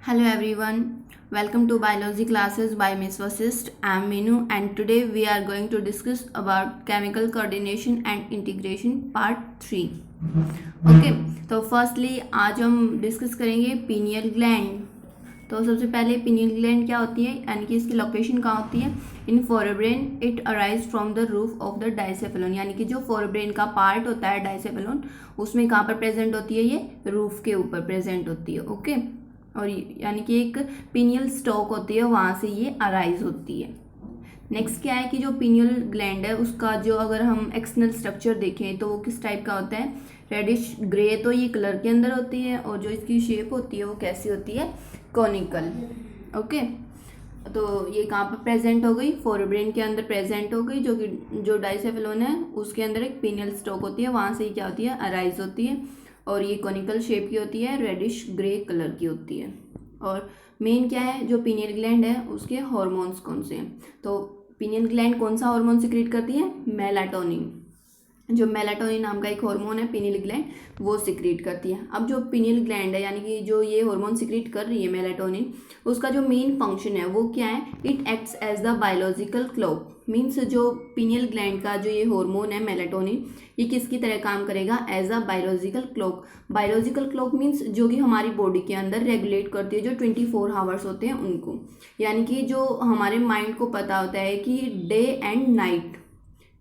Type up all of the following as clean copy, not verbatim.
Hello everyone, welcome to biology classes by Miss Vasist. I am Minu and today we are going to discuss about chemical coordination and integration part 3. Okay तो firstly आज हम discuss करेंगे pineal gland. तो सबसे पहले pineal gland क्या होती है यानी कि इसकी लोकेशन कहाँ होती है। In forebrain it arise from the roof of the diencephalon, यानी कि जो फोरब्रेन का पार्ट होता है डाइसेफेलोन उसमें कहाँ पर प्रेजेंट होती है, ये रूफ के ऊपर प्रेजेंट होती है। ओके और यानी कि एक पिनियल स्टॉक होती है, वहाँ से ये अराइज होती है। नेक्स्ट क्या है कि जो पिनियल ग्लैंड है उसका जो अगर हम एक्सटर्नल स्ट्रक्चर देखें तो वो किस टाइप का होता है, रेडिश ग्रे तो ये कलर के अंदर होती है और जो इसकी शेप होती है वो कैसी होती है, कॉनिकल। ओके तो ये कहाँ पर प्रेजेंट हो गई, फोरब्रेन के अंदर प्रेजेंट हो गई, जो कि जो डाइसेफेलोन है उसके अंदर एक पिनियल स्टॉक होती है, वहाँ से ये क्या होती है, अराइज होती है और ये कॉनिकल शेप की होती है, रेडिश ग्रे कलर की होती है। और मेन क्या है, जो पिनियल ग्लैंड है उसके हार्मोन्स कौन से हैं। तो पिनियल ग्लैंड कौन सा हार्मोन सिक्रीट करती है, मेलाटोनिन। जो मेलाटोनिन नाम का एक हार्मोन है पिनियल ग्लैंड वो सिक्रीट करती है। अब जो पिनियल ग्लैंड है यानी कि जो ये हार्मोन सिक्रीट कर रही है मेलाटोनिन, उसका जो मेन फंक्शन है वो क्या है, it acts as the biological clock. Means जो पिनियल ग्लैंड का जो ये हार्मोन है मेलाटोनिन, ये किसकी तरह काम करेगा, as a biological clock. Biological clock means जो कि हमारी बॉडी के अंदर रेगुलेट करती है जो 24 आवर्स होते हैं उनको। यानी कि जो हमारे माइंड को पता होता है कि डे एंड नाइट,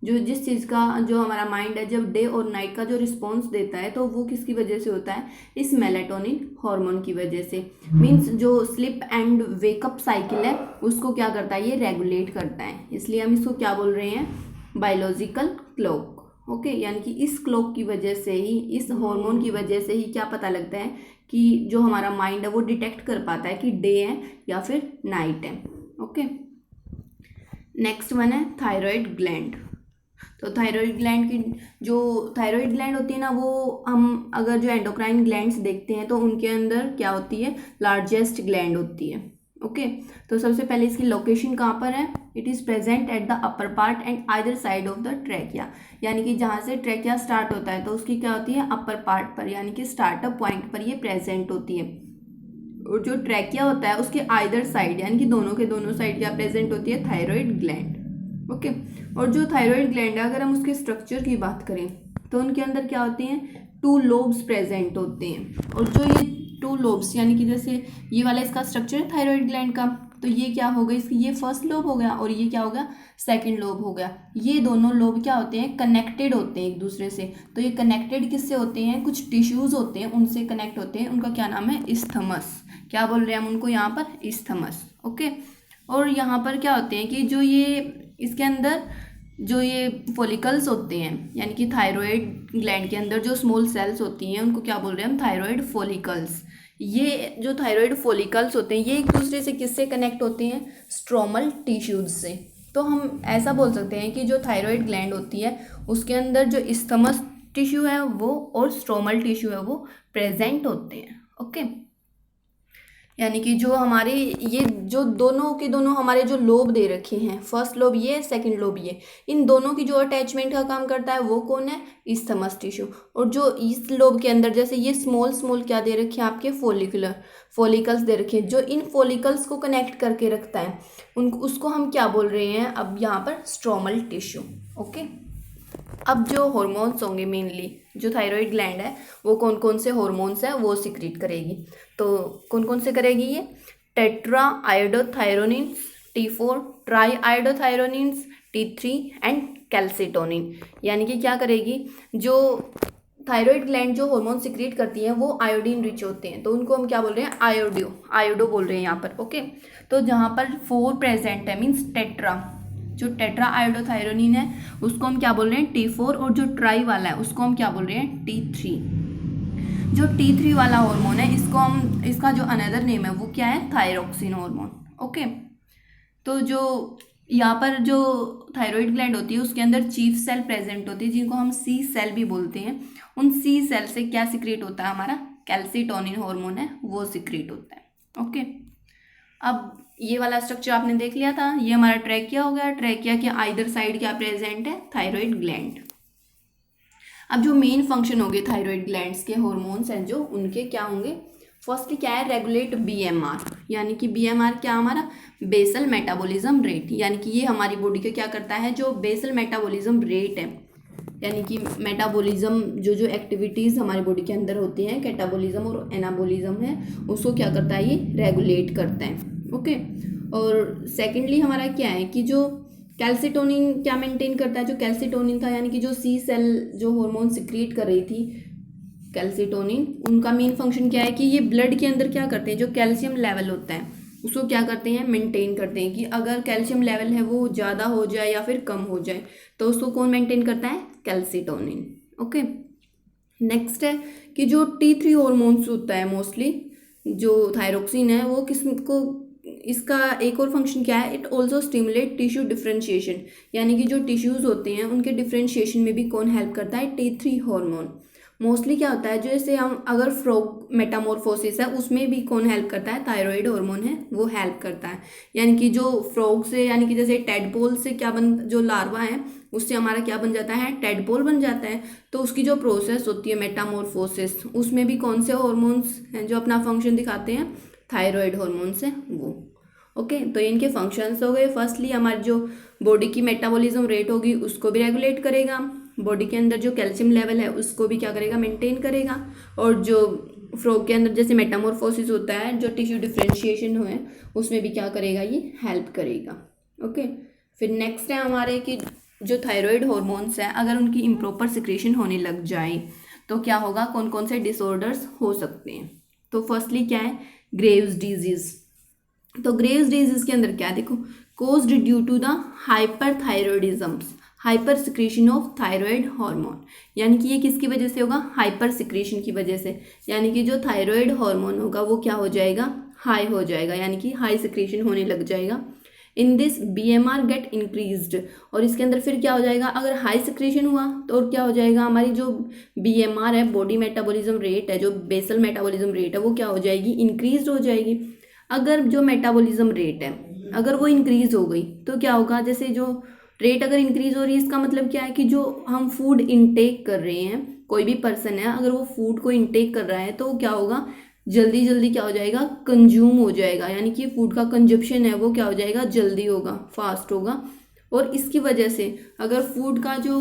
जो जिस चीज़ का जो हमारा माइंड है जब डे और नाइट का जो रिस्पॉन्स देता है तो वो किसकी वजह से होता है, इस मेलाटोनिन हार्मोन की वजह से। मीन्स जो स्लिप एंड वेकअप साइकिल है उसको क्या करता है, ये रेगुलेट करता है, इसलिए हम इसको क्या बोल रहे हैं, बायोलॉजिकल क्लॉक। ओके यानी कि इस क्लॉक की वजह से ही, इस हार्मोन की वजह से ही क्या पता लगता है कि जो हमारा माइंड है वो डिटेक्ट कर पाता है कि डे है या फिर नाइट है। ओके नेक्स्ट वन है थायराइड ग्लैंड। तो थायराइड ग्लैंड की जो थायराइड ग्लैंड होती है ना, वो हम अगर जो एंडोक्राइन ग्लैंड्स देखते हैं तो उनके अंदर क्या होती है, लार्जेस्ट ग्लैंड होती है। ओके तो सबसे पहले इसकी लोकेशन कहाँ पर है, it is present at the upper part and either side of the trachea. यानी कि जहाँ से ट्रैकिया स्टार्ट होता है तो उसकी क्या होती है, अपर पार्ट पर, यानी कि स्टार्टअप पॉइंट पर ये प्रेजेंट होती है। और जो ट्रैकिया होता है उसके आइदर साइड यानी कि दोनों के दोनों साइड क्या प्रेजेंट होती है, थायराइड ग्लैंड। ओके और जो थायराइड ग्लैंड है अगर हम उसके स्ट्रक्चर की बात करें तो उनके अंदर क्या होते हैं, 2 लोब्स प्रेजेंट होते हैं। और जो ये 2 लोब्स यानी कि जैसे ये वाला इसका स्ट्रक्चर है थायराइड ग्लैंड का, तो ये क्या हो गया, इसकी ये फर्स्ट लोब हो गया और ये क्या हो गया, सेकंड लोब हो गया। ये दोनों लोब क्या होते हैं, कनेक्टेड होते हैं एक दूसरे से। तो ये कनेक्टेड किससे होते हैं, कुछ टिश्यूज होते हैं उनसे कनेक्ट होते हैं, उनका क्या नाम है, इस्थमस। क्या बोल रहे हैं हम उनको यहाँ पर, इस्थमस। ओके और यहाँ पर क्या होते हैं कि जो ये इसके अंदर जो ये फॉलिकल्स होते हैं यानी कि थायराइड ग्लैंड के अंदर जो स्मॉल सेल्स होती हैं उनको क्या बोल रहे हैं हम, थायराइड फॉलिकल्स। ये जो थायराइड फॉलिकल्स होते हैं ये एक दूसरे से किससे कनेक्ट होते हैं, स्ट्रोमल टिश्यूज से। तो हम ऐसा बोल सकते हैं कि जो थायराइड ग्लैंड होती है उसके अंदर जो इस्थमस टिश्यू है वो और स्ट्रोमल टिश्यू है वो प्रेजेंट होते हैं। ओके यानी कि जो हमारे ये जो दोनों के दोनों हमारे जो लोब दे रखे हैं, फर्स्ट लोब ये, सेकंड लोब ये, इन दोनों की जो अटैचमेंट का काम करता है वो कौन है, इस्थमस टिश्यू। और जो इस लोब के अंदर जैसे ये स्मॉल स्मॉल क्या दे रखे हैं आपके, फॉलिकल्स दे रखे हैं, जो इन फॉलिकल्स को कनेक्ट करके रखता है उनको, उसको हम क्या बोल रहे हैं अब यहाँ पर, स्ट्रोमल टिश्यू। ओके अब जो हॉर्मोन्स होंगे मेनली, जो थायराइड ग्लैंड है वो कौन कौन से हॉर्मोन्स है वो सिक्रीट करेगी। तो कौन कौन से करेगी ये, tetra iodothyronines, T4, tri iodothyronines, T3 and calcitonin. यानी कि क्या करेगी, जो थायराइड ग्लैंड जो हार्मोन सिक्रीट करती है वो आयोडीन रिच होते हैं तो उनको हम क्या बोल रहे हैं, आयोडो बोल रहे हैं यहाँ पर। ओके तो जहाँ पर 4 प्रेजेंट है मीन्स टेट्रा, जो टेट्रा आयोडोथायरोनिन है उसको हम क्या बोल रहे हैं, T4, और जो ट्राई वाला है उसको हम क्या बोल रहे हैं, T3। जो T3 वाला हार्मोन है इसको हम, इसका जो अनदर नेम है वो क्या है, थायरोक्सिन हार्मोन। ओके तो जो यहाँ पर जो थायराइड ग्लैंड होती है उसके अंदर चीफ सेल प्रेजेंट होती है जिनको हम सी सेल भी बोलते हैं। उन सी सेल से क्या सिक्रीट होता है, हमारा कैल्सिटोनिन हार्मोन है वो सिक्रीट होता है। ओके अब ये वाला स्ट्रक्चर आपने देख लिया था, ये हमारा ट्रैकिया हो गया। ट्रैकिया के आइदर साइड क्या प्रेजेंट है, थायराइड ग्लैंड। अब जो मेन फंक्शन होंगे थायराइड ग्लैंड्स के, हॉर्मोन्स हैं जो, उनके क्या होंगे, फर्स्टली क्या है, रेगुलेट बीएमआर, यानी कि बीएमआर क्या हमारा बेसल मेटाबॉलिज्म रेट, यानी कि ये हमारी बॉडी का क्या करता है, जो बेसल मेटाबॉलिज्म रेट है, यानी कि मेटाबॉलिज्म जो जो एक्टिविटीज़ हमारी बॉडी के अंदर होती हैं, कैटाबॉलिज्म और एनाबॉलिज्म है, उसको क्या करता है, ये रेगुलेट करता है। ओके। और सेकेंडली हमारा क्या है कि जो कैल्सिटोनिन क्या मेंटेन करता है, जो कैल्सिटोनिन था यानी कि जो सी सेल जो हार्मोन सिक्रिएट कर रही थी कैल्सिटोनिन, उनका मेन फंक्शन क्या है कि ये ब्लड के अंदर क्या करते हैं, जो कैल्शियम लेवल होता है उसको क्या करते हैं, मेंटेन करते हैं, कि अगर कैल्शियम लेवल है वो ज़्यादा हो जाए या फिर कम हो जाए तो उसको कौन मेंटेन करता है, कैल्सिटोनिन। ओके। नेक्स्ट है कि जो T3 हॉर्मोन्स होता है मोस्टली, जो थायरोक्सिन है वो किसको, इसका एक और फंक्शन क्या है, it also stimulate tissue differentiation, यानी कि जो टिश्यूज़ होते हैं उनके डिफ्रेंशिएशन में भी कौन हेल्प करता है, T3 हार्मोन। मोस्टली क्या होता है, जैसे हम अगर फ्रॉग मेटामॉर्फोसिस है उसमें भी कौन हेल्प करता है, थायराइड हार्मोन है वो हेल्प करता है, यानी कि जो फ्रॉग से, यानी कि जैसे टेडपोल से क्या बन, जो लार्वा है उससे हमारा क्या बन जाता है, टेडपोल बन जाता है, तो उसकी जो प्रोसेस होती है मेटामॉर्फोसिस, उसमें भी कौन से हॉर्मोन्स हैं जो अपना फंक्शन दिखाते हैं, थायराइड हॉर्मोन्स है वो। ओके। तो इनके फंक्शंस हो गए, फर्स्टली हमारी जो बॉडी की मेटाबॉलिज्म रेट होगी उसको भी रेगुलेट करेगा, बॉडी के अंदर जो कैल्शियम लेवल है उसको भी क्या करेगा, मेंटेन करेगा, और जो फ्रॉग के अंदर जैसे मेटामॉर्फोसिस होता है, जो टिश्यू डिफ्रेंशिएशन हो है उसमें भी क्या करेगा, ये हेल्प करेगा। ओके। फिर नेक्स्ट है हमारे कि जो थायराइड हॉर्मोन्स हैं अगर उनकी इम्प्रॉपर सिक्रेशन होने लग जाए तो क्या होगा, कौन कौन से डिसऑर्डर्स हो सकते हैं। तो फर्स्टली क्या है, ग्रेव्स डिजीज। तो ग्रेव्स डिजीज के अंदर क्या, देखो, caused due to the hyperthyroidism, hyper secretion of thyroid hormone, यानी कि ये किसकी वजह से होगा, हाइपर सिक्रेशन की वजह से, यानी कि जो थायराइड हार्मोन होगा वो क्या हो जाएगा, हाई हो जाएगा, यानी कि हाई सिक्रेशन होने लग जाएगा। In this BMR get increased, और इसके अंदर फिर क्या हो जाएगा, अगर हाई सिक्रेशन हुआ तो और क्या हो जाएगा, हमारी जो बीएमआर है, बॉडी मेटाबॉलिज्म रेट है, जो बेसल मेटाबॉलिज्म रेट है वो क्या हो जाएगी, इंक्रीज हो जाएगी। अगर जो मेटाबॉलिज्म रेट है अगर वो इंक्रीज हो गई तो क्या होगा, जैसे जो रेट अगर इंक्रीज हो रही है इसका मतलब क्या है कि जो हम फूड इनटेक कर रहे हैं, कोई भी पर्सन है अगर वो फूड को इनटेक कर रहा है तो क्या होगा, जल्दी जल्दी क्या हो जाएगा, कंज्यूम हो जाएगा, यानी कि फूड का कंजप्शन है वो क्या हो जाएगा, जल्दी होगा, फास्ट होगा। और इसकी वजह से अगर फूड का जो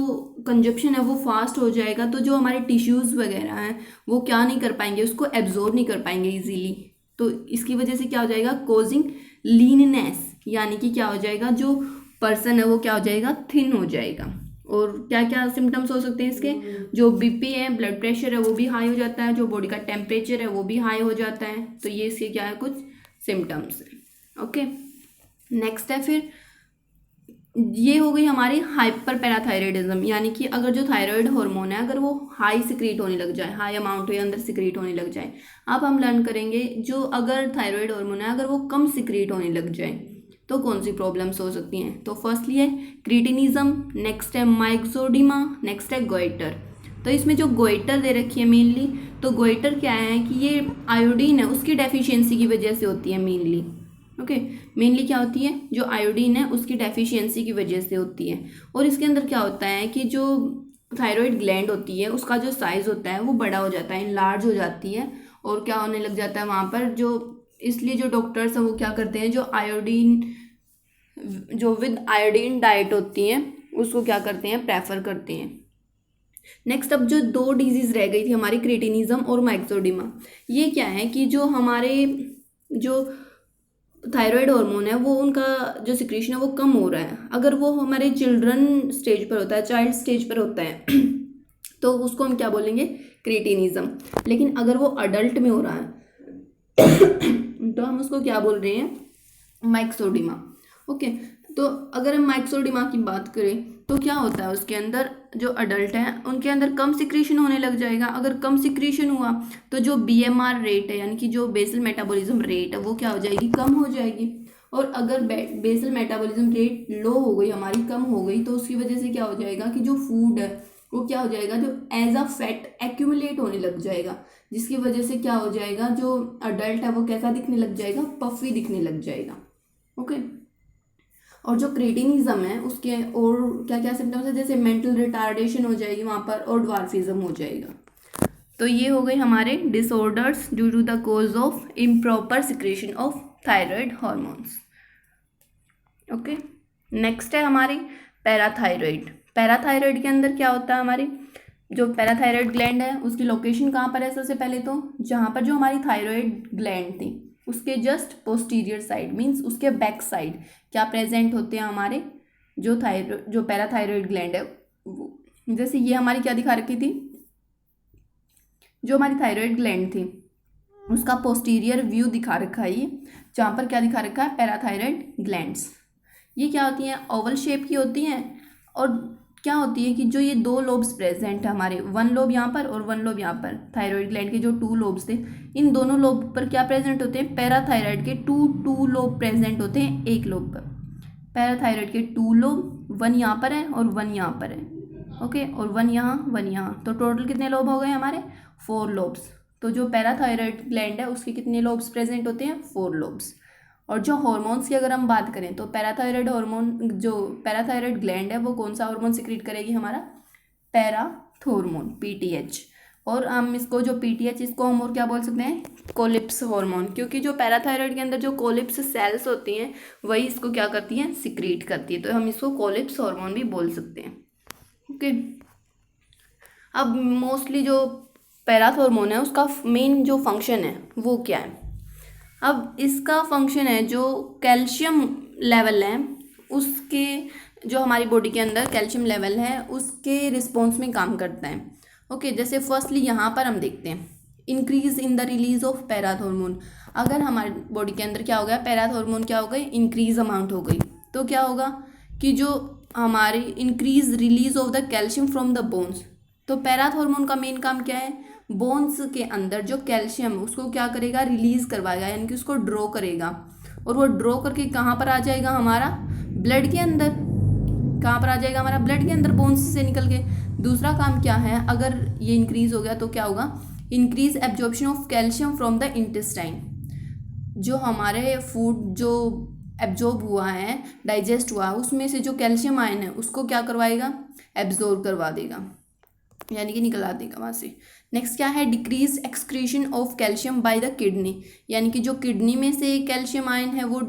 कंजप्शन है वो फास्ट हो जाएगा तो जो हमारे टिश्यूज़ वगैरह हैं वो क्या नहीं कर पाएंगे, उसको एब्जॉर्ब नहीं कर पाएंगे इजीली, तो इसकी वजह से क्या हो जाएगा, कोजिंग लीननेस, यानी कि क्या हो जाएगा, जो पर्सन है वो क्या हो जाएगा, थिन हो जाएगा। और क्या क्या सिम्टम्स हो सकते हैं इसके, जो बीपी है, ब्लड प्रेशर है वो भी हाई हो जाता है, जो बॉडी का टेम्परेचर है वो भी हाई हो जाता है, तो ये इसके क्या है, कुछ सिम्टम्स हैं। ओके। नेक्स्ट है फिर, ये हो गई हमारी हाइपर पैराथायरॉयडिज्म, यानी कि अगर जो थायराइड हार्मोन है अगर वो हाई सिक्रीट होने लग जाए, हाई अमाउंट के अंदर सिक्रीट होने लग जाए। अब हम लर्न करेंगे जो अगर थायराइड हार्मोन है अगर वो कम सिक्रीट होने लग जाए तो कौन सी प्रॉब्लम्स हो सकती हैं। तो फर्स्टली है क्रिटिनिज्म, नेक्स्ट है माइक्सोडिमा, नेक्स्ट है गोइटर। तो इसमें जो गोइटर दे रखी है मेनली, तो गोइटर क्या है कि ये आयोडीन है उसकी डेफिशिएंसी की वजह से होती है मेनली। ओके। मेनली क्या होती है, जो आयोडीन है उसकी डेफिशिएंसी की वजह से होती है। और इसके अंदर क्या होता है कि जो थायराइड ग्लैंड होती है उसका जो साइज होता है वो बड़ा हो जाता है, लार्ज हो जाती है, और क्या होने लग जाता है वहाँ पर, जो इसलिए जो डॉक्टर्स हैं वो क्या करते हैं, जो आयोडीन, जो विद आयोडीन डाइट होती है उसको क्या करते हैं, प्रेफर करते हैं। नेक्स्ट अब जो दो डिजीज रह गई थी हमारी, क्रिटिनिज्म और माइक्सोडिमा, ये क्या है कि जो हमारे जो थायराइड हार्मोन है वो उनका जो सिक्रीशन है वो कम हो रहा है, अगर वो हमारे चिल्ड्रन स्टेज पर होता है, चाइल्ड स्टेज पर होता है तो उसको हम क्या बोलेंगे, क्रिटिनिज्म। लेकिन अगर वो अडल्ट में हो रहा है तो हम उसको क्या बोल रहे हैं, माइक्सोडिमा। ओके। तो अगर हम माइक्सोडिमा की बात करें तो क्या होता है, उसके अंदर जो अडल्ट हैं उनके अंदर कम सिक्रीशन होने लग जाएगा। अगर कम सिक्रीशन हुआ तो जो बीएमआर रेट है, यानी कि जो बेसल मेटाबॉलिज्म रेट है वो क्या हो जाएगी, कम हो जाएगी। और अगर बेसल मेटाबॉलिज्म रेट लो हो गई हमारी, कम हो गई, तो उसकी वजह से क्या हो जाएगा कि जो फूड है वो क्या हो जाएगा, जो एज अ फैट एक्यूमुलेट होने लग जाएगा, जिसकी वजह से क्या हो जाएगा, जो अडल्ट है वो कैसा दिखने लग जाएगा, पफी दिखने लग जाएगा। ओके। और जो क्रिटिनिज्म है उसके और क्या क्या सिम्टम्स है, जैसे मेंटल रिटार्डेशन हो जाएगी वहाँ पर, और ड्वार्फिज्म हो जाएगा। तो ये हो गए हमारे disorders due to the cause of improper secretion of thyroid hormones. Okay, next है हमारी पैराथायराइड। पैराथायराइड के अंदर क्या होता है, हमारी जो पैराथायराइड ग्लैंड है उसकी लोकेशन कहाँ पर है? सबसे पहले तो जहाँ पर जो हमारी थायराइड ग्लैंड थी उसके जस्ट पोस्टीरियर साइड, मीन्स उसके बैक साइड क्या प्रेजेंट होते हैं हमारे जो पैराथायराइड ग्लैंड है वो। जैसे ये हमारी क्या दिखा रखी थी, जो हमारी थायराइड ग्लैंड थी उसका पोस्टीरियर व्यू दिखा रखा है ये, जहाँ पर क्या दिखा रखा है? Parathyroid glands. ये क्या होती हैं? ओवल शेप की होती हैं। और क्या होती है कि जो ये दो लोब्स प्रेजेंट है हमारे, वन लोब यहाँ पर और वन लोब यहाँ पर, थायराइड ग्लैंड के जो टू लोब्स थे, इन दोनों लोब पर क्या प्रेजेंट होते हैं? पैराथायराइड के टू लोब प्रेजेंट होते हैं एक लोब पर। पैराथायराइड के टू लोब, वन यहाँ पर है और वन यहाँ पर है, ओके, और वन यहाँ, तो टोटल कितने लोब हो गए हमारे? 4 लोब्स। तो जो पैराथायराइड ग्लैंड है उसके कितने लोब्स प्रेजेंट होते हैं? 4 लोब्स। और जो हॉर्मोन्स की अगर हम बात करें तो पैराथायराइड हार्मोन, जो पैराथायराइड ग्लैंड है वो कौन सा हार्मोन सिक्रीट करेगी? हमारा पैराथोर्मोन, पीटीएच। और हम इसको जो पीटीएच, इसको हम और क्या बोल सकते हैं? कोलिप्स हार्मोन, क्योंकि जो पैराथायराइड के अंदर जो कोलिप्स सेल्स होती हैं वही इसको क्या करती हैं? सिक्रीट करती है, तो हम इसको कोलिप्स हार्मोन भी बोल सकते हैं। ओके, अब मोस्टली जो पैराथोर्मोन है उसका मेन जो फंक्शन है वो क्या है? अब इसका फंक्शन है जो कैल्शियम लेवल है उसके, जो हमारी बॉडी के अंदर कैल्शियम लेवल है उसके रिस्पॉन्स में काम करता है। ओके, जैसे फर्स्टली यहाँ पर हम देखते हैं increase in the release of parathormone. अगर हमारी बॉडी के अंदर क्या हो गया? पैराथोर्मोन क्या हो गई? इंक्रीज अमाउंट हो गई, तो क्या होगा कि जो हमारी increase release of the calcium from the bones. तो पैराथोर्मोन का मेन काम क्या है? बोन्स के अंदर जो कैल्शियम उसको क्या करेगा? रिलीज करवाएगा, यानी कि उसको ड्रॉ करेगा। और वो ड्रॉ करके कहाँ पर आ जाएगा? हमारा ब्लड के अंदर। कहाँ पर आ जाएगा? हमारा ब्लड के अंदर, बोन्स से निकल के। दूसरा काम क्या है? अगर ये इंक्रीज हो गया तो क्या होगा? Increase absorption of calcium from the intestine. जो हमारे फूड जो एब्जॉर्ब हुआ है, डाइजेस्ट हुआ, उसमें से जो कैल्शियम आयन है उसको क्या करवाएगा? एब्जॉर्ब करवा देगा, यानी कि निकला देगा वहाँ से। नेक्स्ट क्या है? Decrease excretion of calcium by the kidney, यानी कि जो किडनी में से कैल्शियम आयन है वो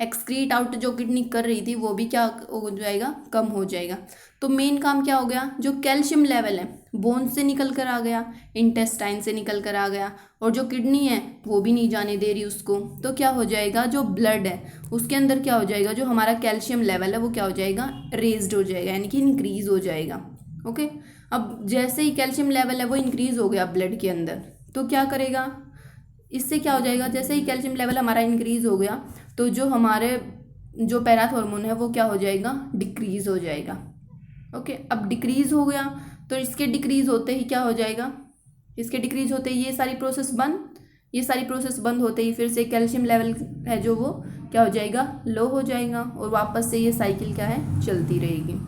एक्सक्रीट आउट जो किडनी कर रही थी वो भी क्या हो जाएगा? कम हो जाएगा। तो मेन काम क्या हो गया? जो कैल्शियम लेवल है बोन से निकल कर आ गया, इंटेस्टाइन से निकल कर आ गया, और जो किडनी है वो भी नहीं जाने दे रही उसको, तो क्या हो जाएगा? जो ब्लड है उसके अंदर क्या हो जाएगा? जो हमारा कैल्शियम लेवल है वो क्या हो जाएगा? रेज्ड हो जाएगा, यानी कि इंक्रीज हो जाएगा। ओके, अब जैसे ही कैल्शियम लेवल है वो इंक्रीज हो गया ब्लड के अंदर, तो क्या करेगा? इससे क्या हो जाएगा? जैसे ही कैल्शियम लेवल हमारा इंक्रीज हो गया तो जो हमारे जो पैराथोर्मोन है वो क्या हो जाएगा? डिक्रीज हो जाएगा। ओके, अब डिक्रीज हो गया तो इसके डिक्रीज होते ही क्या हो जाएगा? इसके डिक्रीज होते ही ये सारी प्रोसेस बंद होते ही फिर से कैल्शियम लेवल है जो वो क्या हो जाएगा? लो हो जाएगा, और वापस से ये साइकिल क्या है? चलती रहेगी।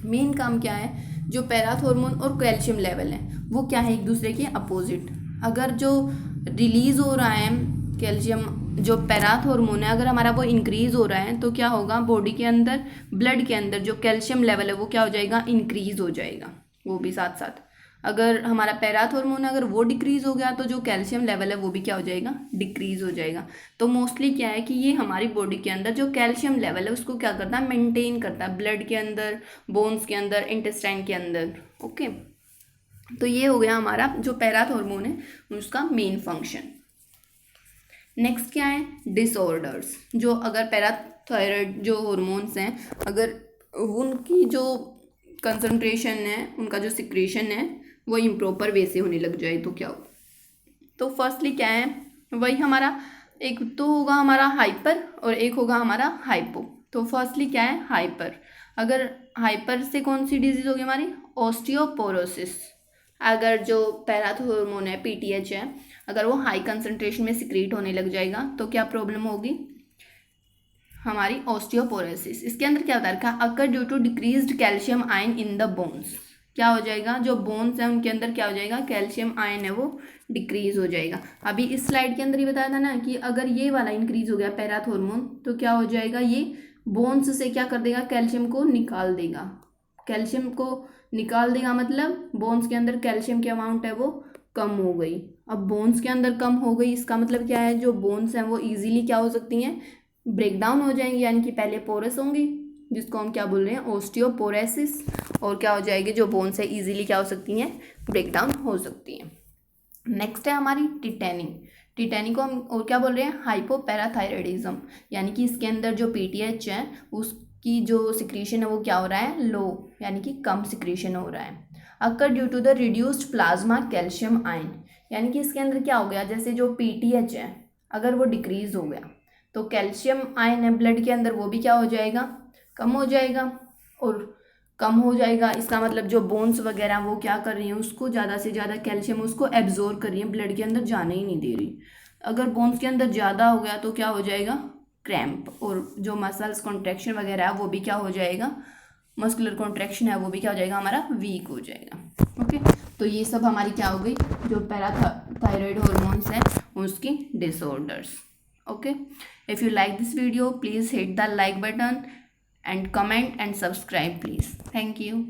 मेन काम क्या है? जो पैराथोर्मोन और कैल्शियम लेवल है वो क्या है? एक दूसरे के अपोजिट। अगर जो रिलीज हो रहा है कैल्शियम, जो पैराथोर्मोन है अगर हमारा वो इंक्रीज हो रहा है तो क्या होगा? बॉडी के अंदर, ब्लड के अंदर जो कैल्शियम लेवल है वो क्या हो जाएगा? इंक्रीज हो जाएगा वो भी साथ साथ। अगर हमारा पैराथोर्मोन अगर वो डिक्रीज हो गया तो जो कैल्शियम लेवल है वो भी क्या हो जाएगा? डिक्रीज हो जाएगा। तो मोस्टली क्या है कि ये हमारी बॉडी के अंदर जो कैल्शियम लेवल है उसको क्या करता है? मेंटेन करता है, ब्लड के अंदर, बोन्स के अंदर, इंटेस्टाइन के अंदर। ओके, तो ये हो गया हमारा जो पैराथोर्मोन है उसका मेन फंक्शन। नेक्स्ट क्या है? डिसऑर्डर्स। जो अगर पैराथायराइड जो हॉर्मोन्स हैं अगर उनकी जो कंसंट्रेशन है, उनका जो सिक्रेशन है वो इम्प्रॉपर वे से होने लग जाए तो क्या हो? तो फर्स्टली क्या है? वही हमारा एक तो होगा हमारा हाइपर और एक होगा हमारा हाइपो। तो फर्स्टली क्या है? हाइपर। अगर हाइपर से कौन सी डिजीज होगी हमारी? ऑस्टियोपोरोसिस। अगर जो पैराथोर्मोन है, पीटीएच है, अगर वो हाई कंसंट्रेशन में सिक्रीट होने लग जाएगा तो क्या प्रॉब्लम होगी? हमारी ऑस्टियोपोरोसिस। इसके अंदर क्या बता रखा? Occur due to decreased calcium ion in the bones. क्या हो जाएगा? जो बोन्स हैं उनके अंदर क्या हो जाएगा? कैल्शियम आयन है वो डिक्रीज हो जाएगा। अभी इस स्लाइड के अंदर ही बताया था ना कि अगर ये वाला इंक्रीज हो गया पैराथोर्मोन तो क्या हो जाएगा? ये बोन्स से क्या कर देगा? कैल्शियम को निकाल देगा। कैल्शियम को निकाल देगा मतलब बोन्स के अंदर कैल्शियम की अमाउंट है वो कम हो गई। अब बोन्स के अंदर कम हो गई, इसका मतलब क्या है, जो बोन्स हैं वो इजीली क्या हो सकती हैं, ब्रेक डाउन हो जाएंगी, यानी कि पहले पोरस होंगी, जिसको हम क्या बोल रहे हैं, ओस्टियोपोरोसिस, और क्या हो जाएगी, जो बोन्स है इजीली क्या हो सकती हैं, ब्रेक डाउन हो सकती हैं। नेक्स्ट है हमारी टिटेनी। टिटेनी को हम और क्या बोल रहे हैं, हाइपोपैराथायरॉयडिज्म, यानी कि इसके अंदर जो पीटीएच है उसकी जो सिक्रीशन है वो क्या हो रहा है, लो, यानी कि कम सिक्रीशन हो रहा है। Occur due to the reduced plasma calcium ion, यानी कि इसके अंदर क्या हो गया, जैसे जो पीटीएच है अगर वो डिक्रीज हो गया तो कैल्शियम आयन है ब्लड के अंदर वो भी क्या हो जाएगा, कम हो जाएगा। और कम हो जाएगा इसका मतलब जो बोन्स वगैरह वो क्या कर रही हैं, उसको ज़्यादा से ज़्यादा कैल्शियम उसको एब्जॉर्ब कर रही हैं, ब्लड के अंदर जाने ही नहीं दे रही। अगर बोन्स के अंदर ज़्यादा हो गया तो क्या हो जाएगा, क्रैम्प, और जो मसल्स कॉन्ट्रैक्शन वगैरह है वो भी क्या हो जाएगा, मस्कुलर कॉन्ट्रैक्शन है वो भी क्या हो जाएगा, हमारा वीक हो जाएगा। ओके, तो ये सब हमारी क्या हो गई, जो पैराथायरॉयड हॉर्मोन्स हैं उसकी disorders. Okay, if you like this video, please hit the like button and comment and subscribe please. Thank you.